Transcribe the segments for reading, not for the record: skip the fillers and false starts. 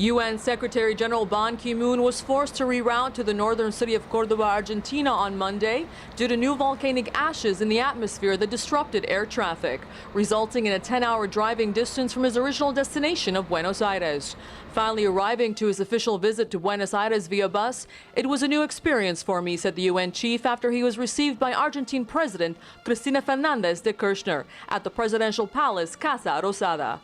UN Secretary General Ban Ki-moon was forced to reroute to the northern city of Cordoba, Argentina on Monday due to new volcanic ashes in the atmosphere that disrupted air traffic, resulting in a 10-hour driving distance from his original destination of Buenos Aires. Finally arriving to his official visit to Buenos Aires via bus, "It was a new experience for me," said the UN chief after he was received by Argentine President CRISTINA FERNANDEZ de KIRCHNER at the presidential palace Casa Rosada.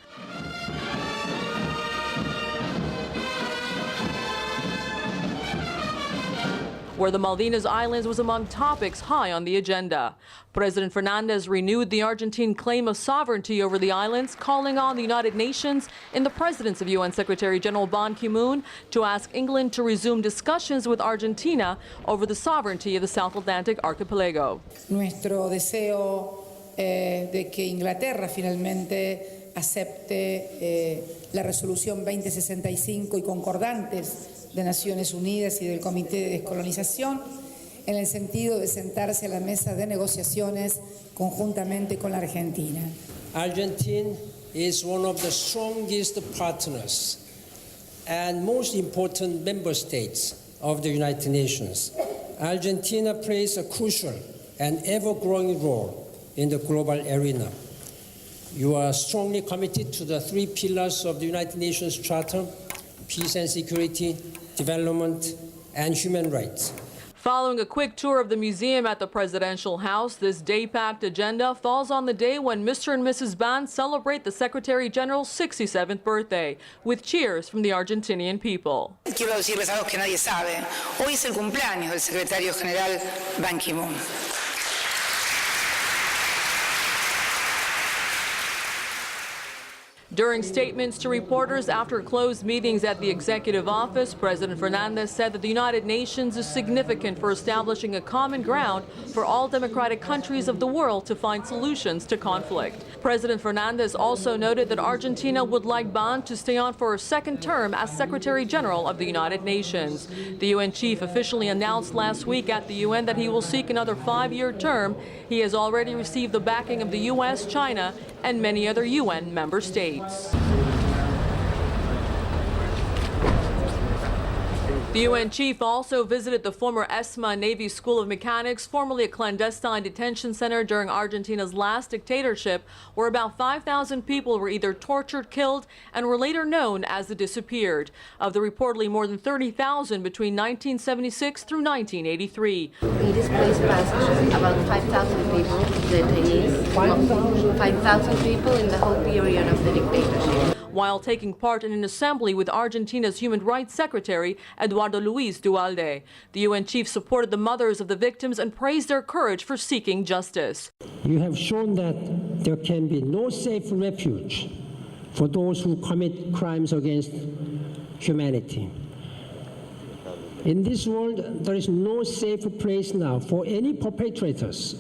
Where the Malvinas Islands was among topics high on the agenda. President Fernandez renewed the Argentine claim of sovereignty over the islands, calling on the United Nations in the presence of UN Secretary General Ban Ki-moon to ask England to resume discussions with Argentina over the sovereignty of the South Atlantic archipelago. Nuestro deseo de que Inglaterra finalmente acepte la resolución 2065 y concordantes de Naciones Unidas y del Comité de Descolonización en el sentido de sentarse a la mesa de negociaciones conjuntamente con la Argentina. Argentina is one of the strongest partners and most important member states of the United Nations. Argentina plays a crucial and ever-growing role in the global arena. You are strongly committed to the three pillars of the United Nations Charter: peace and security, development, and human rights. Following a quick tour of the museum at the presidential house, this day-packed agenda falls on the day when Mr. and Mrs. Ban celebrate the Secretary General's 67th birthday, with cheers from the Argentinian people. Quiero decirles algo que nadie sabe. Hoy es el cumpleaños del Secretario General Ban Ki-moon. During statements to reporters after closed meetings at the executive office, President Fernandez said that the United Nations is significant for establishing a common ground for all democratic countries of the world to find solutions to conflict. President Fernandez also noted that Argentina would like Ban to stay on for a second term as Secretary General of the United Nations. The UN chief officially announced last week at the UN that he will seek another 5-year term. He has already received the backing of the US, China, and many other UN member states. The UN chief also visited the former ESMA Navy School of Mechanics, formerly a clandestine detention center during Argentina's last dictatorship, where about 5,000 people were either tortured, killed, and were later known as the disappeared. Of the reportedly more than 30,000 between 1976 through 1983. In this place passed about 5,000 people, detainees, 5,000 people in the whole period of the dictatorship. While taking part in an assembly with Argentina's Human Rights Secretary, Eduardo Luis Duhalde. The UN chief supported the mothers of the victims and praised their courage for seeking justice. You have shown that there can be no safe refuge for those who commit crimes against humanity. In this world, there is no safer place now for any perpetrators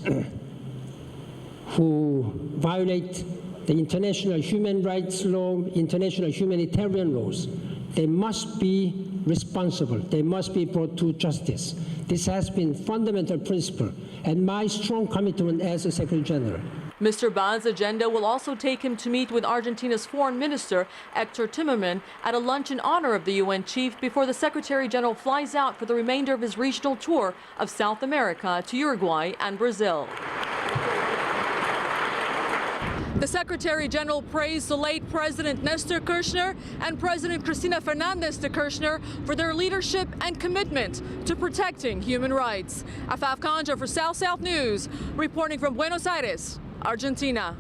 who violate the international human rights law, international humanitarian laws. They must be responsible. They must be brought to justice. This has been fundamental principle and my strong commitment as a Secretary General. Mr. Ban's agenda will also take him to meet with Argentina's Foreign Minister, Hector Timerman, at a lunch in honor of the UN chief before the Secretary General flies out for the remainder of his regional tour of South America to Uruguay and Brazil. The Secretary General praised the late President Néstor Kirchner and President Cristina Fernández de Kirchner for their leadership and commitment to protecting human rights. AFAF KONJA for South News, reporting from Buenos Aires, Argentina.